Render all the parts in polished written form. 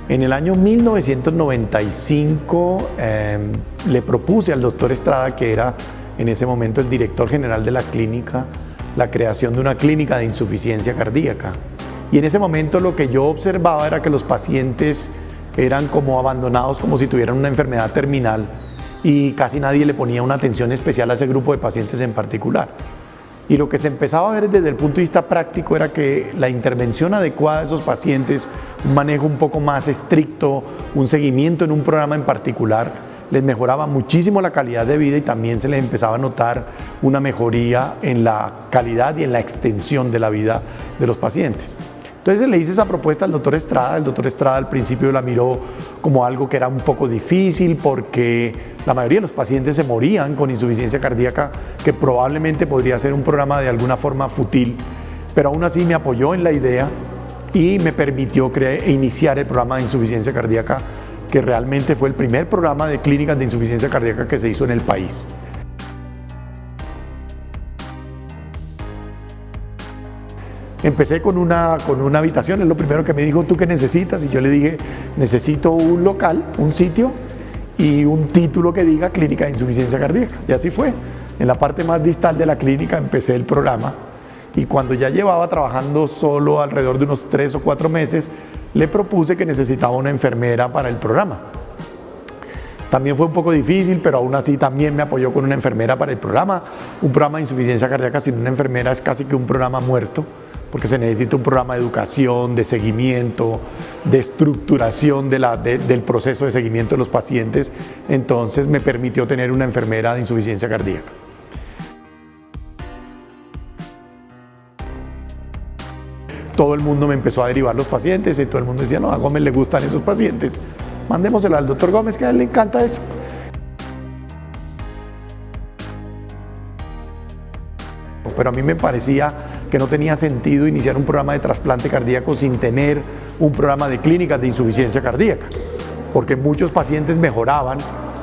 En el año 1995 le propuse al doctor Estrada, que era en ese momento el director general de la clínica, la creación de una clínica de insuficiencia cardíaca. Y en ese momento lo que yo observaba era que los pacientes eran como abandonados, como si tuvieran una enfermedad terminal, y casi nadie le ponía una atención especial a ese grupo de pacientes en particular. Y lo que se empezaba a ver desde el punto de vista práctico era que la intervención adecuada de esos pacientes, un manejo un poco más estricto, un seguimiento en un programa en particular, les mejoraba muchísimo la calidad de vida y también se les empezaba a notar una mejoría en la calidad y en la extensión de la vida de los pacientes. Entonces le hice esa propuesta al doctor Estrada. El doctor Estrada al principio la miró como algo que era un poco difícil porque la mayoría de los pacientes se morían con insuficiencia cardíaca, que probablemente podría ser un programa de alguna forma fútil, pero aún así me apoyó en la idea y me permitió iniciar el programa de insuficiencia cardíaca, que realmente fue el primer programa de clínicas de insuficiencia cardíaca que se hizo en el país. Empecé con una habitación, es lo primero que me dijo: ¿tú qué necesitas? Y yo le dije: necesito un local, un sitio y un título que diga Clínica de Insuficiencia Cardíaca. Y así fue. En la parte más distal de la clínica empecé el programa, y cuando ya llevaba trabajando solo alrededor de unos 3 o 4 meses, le propuse que necesitaba una enfermera para el programa. También fue un poco difícil, pero aún así también me apoyó con una enfermera para el programa. Un programa de insuficiencia cardíaca sin una enfermera es casi que un programa muerto, porque se necesita un programa de educación, de seguimiento, de estructuración del proceso de seguimiento de los pacientes. Entonces me permitió tener una enfermera de insuficiencia cardíaca. Todo el mundo me empezó a derivar los pacientes y todo el mundo decía: no, a Gómez le gustan esos pacientes, mandémoselo al doctor Gómez, que a él le encanta eso. Pero a mí me parecía que no tenía sentido iniciar un programa de trasplante cardíaco sin tener un programa de clínicas de insuficiencia cardíaca, porque muchos pacientes mejoraban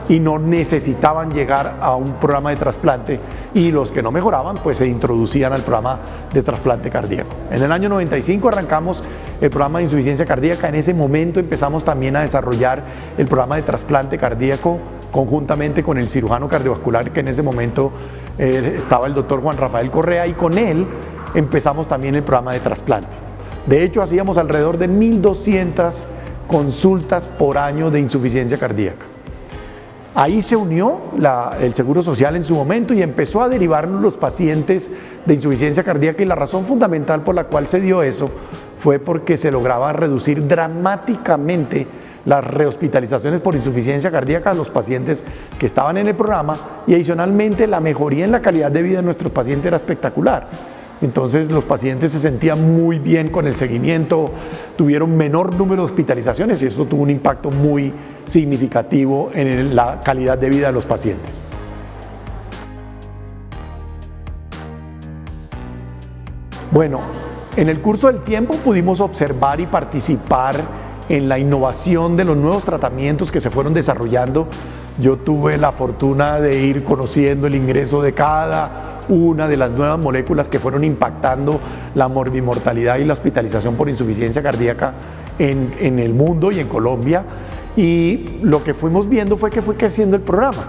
y no necesitaban llegar a un programa de trasplante, y los que no mejoraban pues se introducían al programa de trasplante cardíaco. En el año 95 arrancamos el programa de insuficiencia cardíaca. En ese momento empezamos también a desarrollar el programa de trasplante cardíaco conjuntamente con el cirujano cardiovascular, que en ese momento estaba el doctor Juan Rafael Correa, y con él empezamos también el programa de trasplante. De hecho, hacíamos alrededor de 1.200 consultas por año de insuficiencia cardíaca. Ahí se unió el Seguro Social en su momento y empezó a derivarnos los pacientes de insuficiencia cardíaca, y la razón fundamental por la cual se dio eso fue porque se lograba reducir dramáticamente las rehospitalizaciones por insuficiencia cardíaca a los pacientes que estaban en el programa, y adicionalmente la mejoría en la calidad de vida de nuestros pacientes era espectacular. Entonces los pacientes se sentían muy bien con el seguimiento, tuvieron menor número de hospitalizaciones, y eso tuvo un impacto muy significativo en la calidad de vida de los pacientes. Bueno, en el curso del tiempo pudimos observar y participar en la innovación de los nuevos tratamientos que se fueron desarrollando. Yo tuve la fortuna de ir conociendo el ingreso de cada una de las nuevas moléculas que fueron impactando la morbimortalidad y la hospitalización por insuficiencia cardíaca en el mundo y en Colombia. Y lo que fuimos viendo fue que fue creciendo el programa.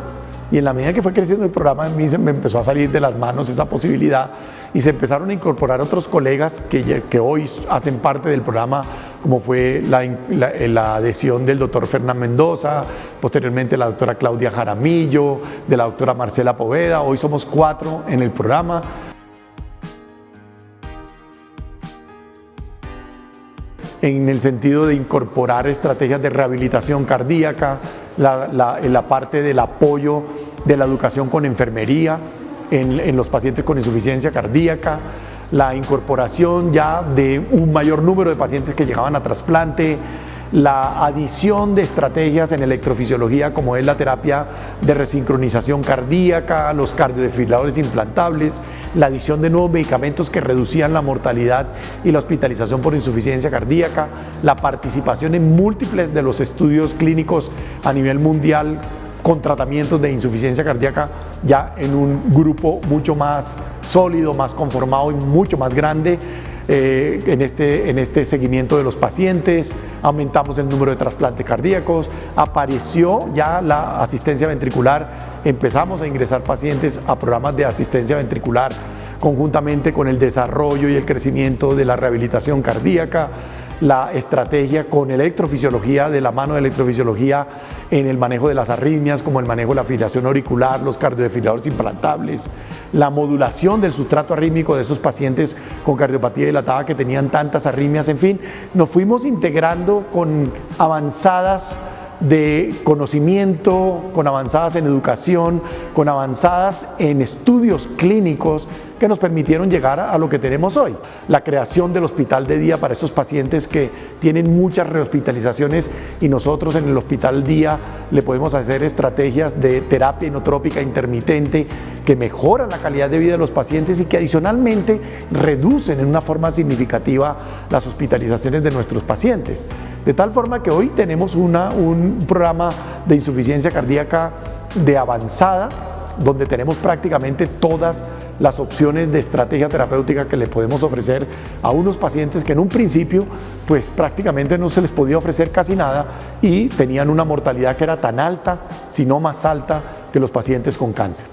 Y en la medida que fue creciendo el programa, a mí se me empezó a salir de las manos esa posibilidad, y se empezaron a incorporar otros colegas que hoy hacen parte del programa, como fue la adhesión del doctor Fernán Mendoza, posteriormente la doctora Claudia Jaramillo, de la doctora Marcela Poveda. Hoy somos 4 en el programa. En el sentido de incorporar estrategias de rehabilitación cardíaca, la parte del apoyo de la educación con enfermería en los pacientes con insuficiencia cardíaca, la incorporación ya de un mayor número de pacientes que llegaban a trasplante, la adición de estrategias en electrofisiología como es la terapia de resincronización cardíaca, los cardiodesfibriladores implantables, la adición de nuevos medicamentos que reducían la mortalidad y la hospitalización por insuficiencia cardíaca, la participación en múltiples de los estudios clínicos a nivel mundial con tratamientos de insuficiencia cardíaca ya en un grupo mucho más sólido, más conformado y mucho más grande, en este seguimiento de los pacientes, aumentamos el número de trasplantes cardíacos, apareció ya la asistencia ventricular, empezamos a ingresar pacientes a programas de asistencia ventricular conjuntamente con el desarrollo y el crecimiento de la rehabilitación cardíaca, la estrategia con electrofisiología, de la mano de electrofisiología en el manejo de las arritmias, como el manejo de la fibrilación auricular, los cardiodefibriladores implantables, la modulación del sustrato arrítmico de esos pacientes con cardiopatía dilatada que tenían tantas arritmias, en fin, nos fuimos integrando con avanzadas de conocimiento, con avanzadas en educación, con avanzadas en estudios clínicos que nos permitieron llegar a lo que tenemos hoy. La creación del hospital de día para esos pacientes que tienen muchas rehospitalizaciones y nosotros en el hospital día le podemos hacer estrategias de terapia inotrópica intermitente que mejoran la calidad de vida de los pacientes y que adicionalmente reducen en una forma significativa las hospitalizaciones de nuestros pacientes. De tal forma que hoy tenemos un programa de insuficiencia cardíaca de avanzada, donde tenemos prácticamente todas las opciones de estrategia terapéutica que le podemos ofrecer a unos pacientes que en un principio pues prácticamente no se les podía ofrecer casi nada y tenían una mortalidad que era tan alta, si no más alta, que los pacientes con cáncer.